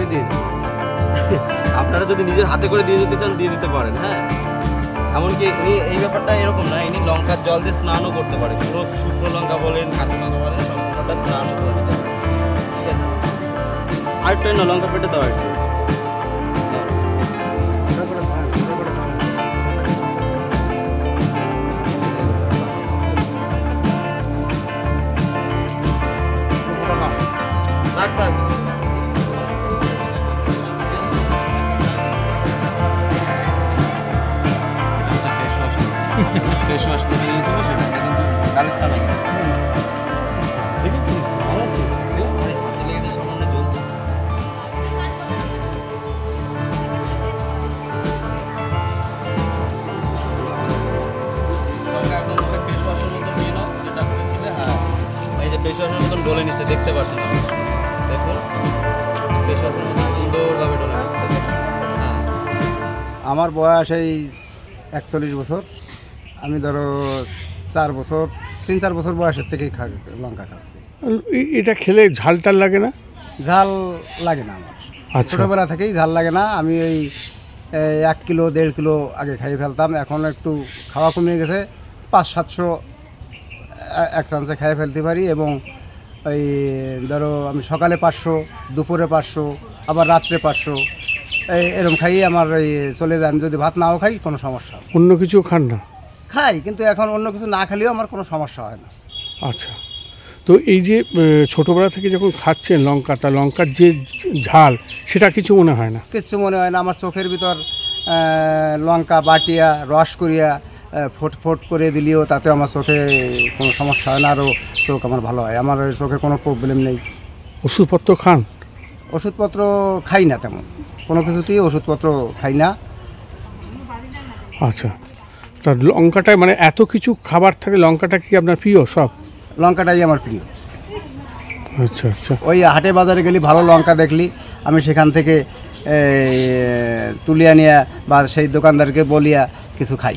আমি দিয়ে দেবো। আপনারা যদি নিজের হাতে করে দিয়ে যেতে চান দিয়ে দিতে পারেন। হ্যাঁ, এমনকি ইনি এই ব্যাপারটা এরকম না, ইনি লঙ্কার জল দিয়ে স্নানও করতে পারে। পুরো শুকনো লঙ্কা বলেন, কাঁচা লঙ্কা বলেন, সম্পূর্ণটা স্নানও করে নিতে পারে। ঠিক আছে, আরেকটু না লঙ্কা পেটে দাও একটু। থাক ফেস ওয়াশ থেকে নিয়েছিল, সেটা কিন্তু কালেক্টটা নাই। ঠিক আছে, ভালো আছে। হাতে লেগে সামান্য জ্বলছে। একদম ফেস ওয়াশের মতো নিয়ে নাও, যেটা করেছিলে। হ্যাঁ, এই যে ফেস ওয়াশের মতন ডলে নিচ্ছে, দেখতে পাচ্ছেন আপনারা। দেখুন, ফেস ওয়াশের মতন সুন্দরভাবে ডলে নিচ্ছে। হ্যাঁ, আমার বয়স এই 41 বছর। আমি ধরো 3-4 বছর বয়সের থেকেই লঙ্কা খাচ্ছি। এটা খেলে ঝাল টাল লাগে না? ঝাল লাগে না আমার, ছোটোবেলা থেকেই ঝাল লাগে না। আমি ওই 1 কিলো 1.5 কিলো আগে খাইয়ে ফেলতাম, এখন একটু খাওয়া কমে গেছে। 500-700 এক চান্সে খাইয়ে ফেলতে পারি। এবং ওই ধরো আমি সকালে 500, দুপুরে 500, আবার রাত্রে 500 এরকম খাইয়ে আমার এই চলে যায়। আমি যদি ভাত নাও খাই কোনো সমস্যা, অন্য কিছু খান না? খাই, কিন্তু এখন অন্য কিছু না খেলেও আমার কোনো সমস্যা হয় না। আচ্ছা, তো এই যে ছোটোবেলা থেকে যখন খাচ্ছেন লঙ্কা, তা লঙ্কার যে ঝাল সেটা কিছু মনে হয় না? কিচ্ছু মনে হয় না। আমার চোখের ভিতর লঙ্কা বাটিয়া রস করিয়া ফোট করে দিলেও তাতে আমার চোখে কোনো সমস্যা হয় না, আরও চোখ আমার ভালো হয়। আমার চোখে কোনো প্রবলেম নেই। ওষুধপত্র খান? ওষুধপত্র খাই না, তেমন কোনো কিছুতেই ওষুধপত্র খাই না। আচ্ছা, তা লঙ্কাটায় মানে এত কিছু খাবার থাকে, লঙ্কাটা কি আপনার প্রিয়? সব লঙ্কাটাই আমার প্রিয়। আচ্ছা আচ্ছা, ওই হাটে বাজারে গেলে ভালো লঙ্কা দেখলি আমি সেখান থেকে তুলিয়া নিয়ে বা সেই দোকানদারকে বলিয়া কিছু খাই।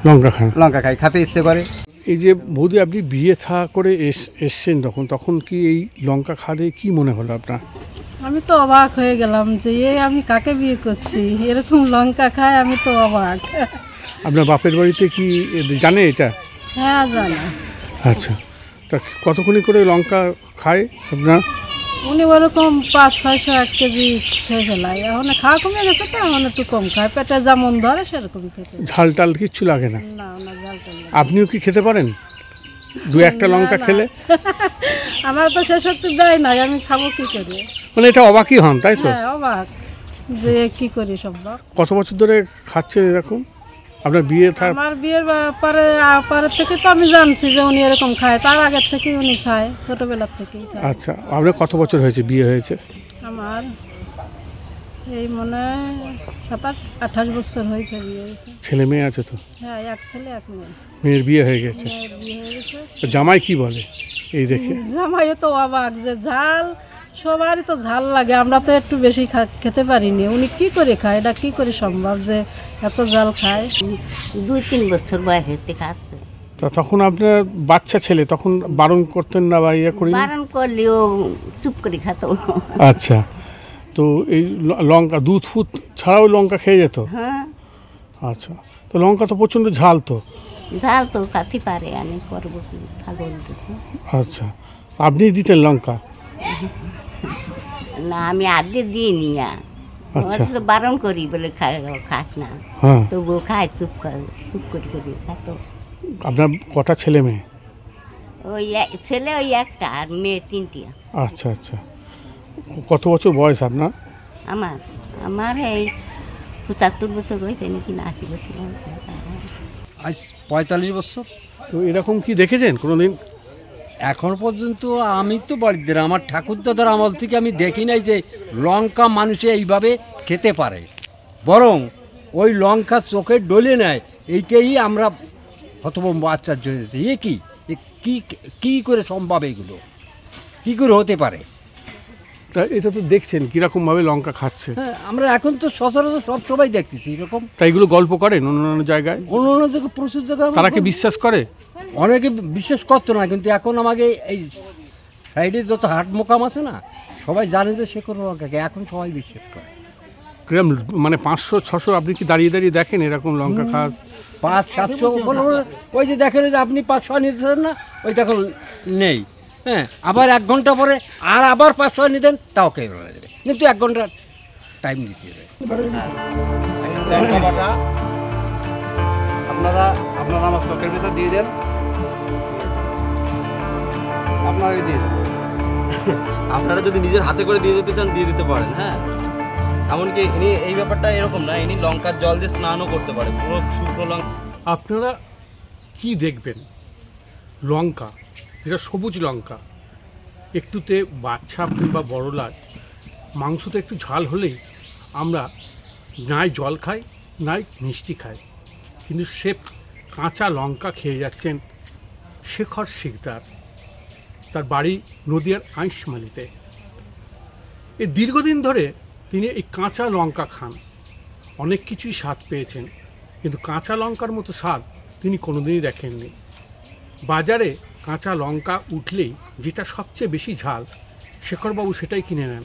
লঙ্কা খান? লঙ্কা খাই, খেতে ইচ্ছে করে। এই যে বৌদি আপনি বিয়ে থা করে এসছেন তখন কি এই লঙ্কা খাদে কি মনে হলো আপনার? আমি তো অবাক হয়ে গেলাম যে আমি কাকে বিয়ে করছি, এরকম লঙ্কা খায়, আমি তো অবাক। আপনার বাপের বাড়িতে কি জানে এটা? হ্যাঁ, জানে। আচ্ছা, তা কতক্ষণই করে লঙ্কা খায় আপনার? উনি ওরকম 500-600 1 কেজি খেয়ে ফেলায়। এখন খাওয়া কমে গেছে তো, এখন একটু কম খায়, পেটে যেমন ধরে সেরকম খেতে। ঝাল টাল কিচ্ছু লাগে না? না না, ঝাল টাল লাগে। আপনিও কি খেতে পারেন 2-1টা লঙ্কা খেলে? আমার তো সে শক্তি দেয় না, আমি খাবো কি করে? মানে এটা অবাকই হন, তাই তো? হ্যাঁ, অবাক যে কি করি সম্ভব। কত বছর ধরে খাচ্ছেন এরকম? আপনার বিয়ে আমার বিয়ের পরের থেকে তো আমি জানছি যে উনি এরকম খায়, তার আগের থেকে উনি খায়, ছোটবেলার থেকেই খায়। আচ্ছা, আপনার কত বছর হয়েছে বিয়ে হয়েছে? আমার এই মনে হয় 27-28 বছর হয়েছে বিয়ে হয়েছে। ছেলে মেয়ে আছে তো? হ্যাঁ, 1 ছেলে 1 মেয়ে। মেয়ের বিয়ে হয়ে গেছে? বিয়ে হয়ে গেছে। জামাই কি বলে এই দেখে? জামাই তো অবাক যে ঝাল, সবারই তো ঝাল লাগে, আমরা তো একটু বেশি খেতে পারিনি। উনি কি করে খায়, এটা কি করে সম্ভব যে এত ঝাল খায়? 2-3 বছর বয়সে খাচ্ছে। তা তখন আপনার বাচ্চা ছেলে, তখন বারণ করতেন না বা ইয়ে করি? বারণ করলেও চুপ করে খাত। আচ্ছা, তো এই লঙ্কা দুধ ফুট ছাড়াও লঙ্কা খেয়ে যেত? হ্যাঁ। আচ্ছা, তো লঙ্কা তো প্রচণ্ড ঝাল, তো ঝাল তো খাতে পারে, আমি করবো কি, থাকবো। আচ্ছা, আপনি দিতেন লঙ্কা? না, আমি আগে দিইনি। আচ্ছা, বারণ করি বলে খাস না, তবুও খায়, চুপ করে খাতো। আপনার কটা ছেলে মেয়ে? ওই ছেলে ওই একটা, আর মেয়ে 3টি। আচ্ছা আচ্ছা, কত বছর বয়স আপনার? আমার এই 75 বছর হয়েছে নাকি, না 80 বছর। আজ 45 বছর। তো এরকম কি দেখেছেন কোনোদিন? এখন পর্যন্ত আমি তো বাড়িতে, আমার ঠাকুরদাদার আমল থেকে আমি দেখি নাই যে লঙ্কা মানুষে এইভাবে খেতে পারে। বরং ওই লঙ্কা চোখে ডলে নেয়, এইটাই আমরা হতভম্ব আশ্চর্য হয়েছে। কি করে সম্ভব, এগুলো কি করে হতে পারে? তা এটা তো দেখছেন কীরকমভাবে লঙ্কা খাচ্ছে। হ্যাঁ, আমরা এখন তো সচরাচর সব সবাই দেখতেছি এরকম। তাই এগুলো গল্প করেন অন্যান্য জায়গায়? অন্যান্য জায়গায় প্রচুর জায়গায় তারা কি বিশ্বাস করে? অনেকে বিশ্বাস করতো না, কিন্তু এখন আমাকে এই সাইডে যত হাট মোকাম আছে না, সবাই জানে যে শেখর বাবা কাকে, এখন সবাই বিশ্বাস করে। কিরম মানে 500-600 আপনি কি দাঁড়িয়ে দাঁড়িয়ে দেখেন এরকম লঙ্কা খাওয়া? 500-700 ওই যে দেখেন যে আপনি 500 নিতেছেন না, ওই দেখো নেই, হ্যাঁ, আবার 1 ঘন্টা পরে আর আবার 500 নিতেন, তাও কেউ হয়ে যাবে, কিন্তু 1 ঘন্টা টাইম দিতে হবে। লঙ্কা বাটা আপনারা আমার চোখের ভিতর দিয়ে দেন, আপনারা দিয়ে দেন। আপনারা যদি নিজের হাতে করে দিয়ে যেতে চান দিয়ে দিতে পারেন, হ্যাঁ। এমনকি ইনি এই ব্যাপারটা এরকম না, ইনি লঙ্কার জল দিয়ে স্নানও করতে পারে, পুরো শুকনো লঙ্কা। আপনারা কি দেখবেন, লঙ্কা যেটা সবুজ লঙ্কা একটুতে বাচ্চা কিংবা বড় লাগ, মাংসতে একটু ঝাল হলেই আমরা নাই জল খাই নাই মিষ্টি খাই, কিন্তু সে কাঁচা লঙ্কা খেয়ে যাচ্ছেন শেখর শিকদার, তার বাড়ি নদিয়ার আইশমালিতে। এই দীর্ঘদিন ধরে তিনি এই কাঁচা লঙ্কা খান, অনেক কিছুই স্বাদ পেয়েছেন, কিন্তু কাঁচা লঙ্কার মতো স্বাদ তিনি কোনোদিনই দেখেননি। বাজারে কাঁচা লঙ্কা উঠলেই যেটা সবচেয়ে বেশি ঝাল, শেখরবাবু সেটাই কিনে নেন,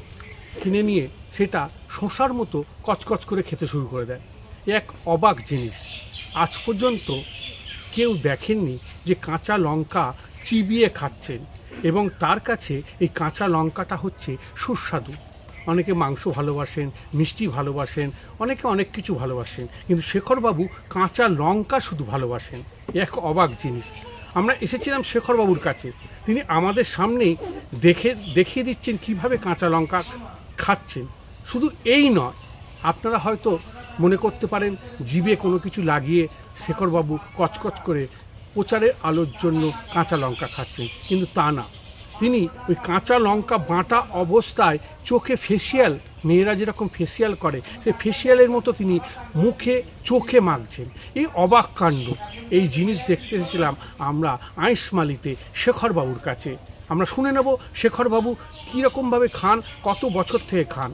কিনে নিয়ে সেটা শসার মতো কচকচ করে খেতে শুরু করে দেয়। এক অবাক জিনিস, আজ পর্যন্ত কেউ দেখেননি যে কাঁচা লঙ্কা চিবিয়ে খাচ্ছেন, এবং তার কাছে এই কাঁচা লঙ্কাটা হচ্ছে সুস্বাদু। অনেকে মাংস ভালোবাসেন, মিষ্টি ভালোবাসেন, অনেকে অনেক কিছু ভালোবাসেন, কিন্তু শেখরবাবু কাঁচা লঙ্কা শুধু ভালোবাসেন। এক অবাক জিনিস। আমরা এসেছিলাম শেখরবাবুর কাছে, তিনি আমাদের সামনেই দেখিয়ে দিচ্ছেন কিভাবে কাঁচা লঙ্কা খাচ্ছেন। শুধু এই নয়, আপনারা হয়তো মনে করতে পারেন জিভে কোনো কিছু লাগিয়ে শেখরবাবু কচকচ করে প্রচারের আলোর জন্য কাঁচা লঙ্কা খাচ্ছেন, কিন্তু তা না। তিনি ওই কাঁচা লঙ্কা বাটা অবস্থায় চোখে ফেসিয়াল, মেয়েরা যেরকম ফেসিয়াল করে সেই ফেসিয়ালের মতো তিনি মুখে চোখে মাখছেন। এই অবাক কাণ্ড, এই জিনিস দেখতে এসেছিলাম আমরা আইশমালিতে শেখরবাবুর কাছে। আমরা শুনে নেব শেখরবাবু কীরকমভাবে খান, কত বছর থেকে খান।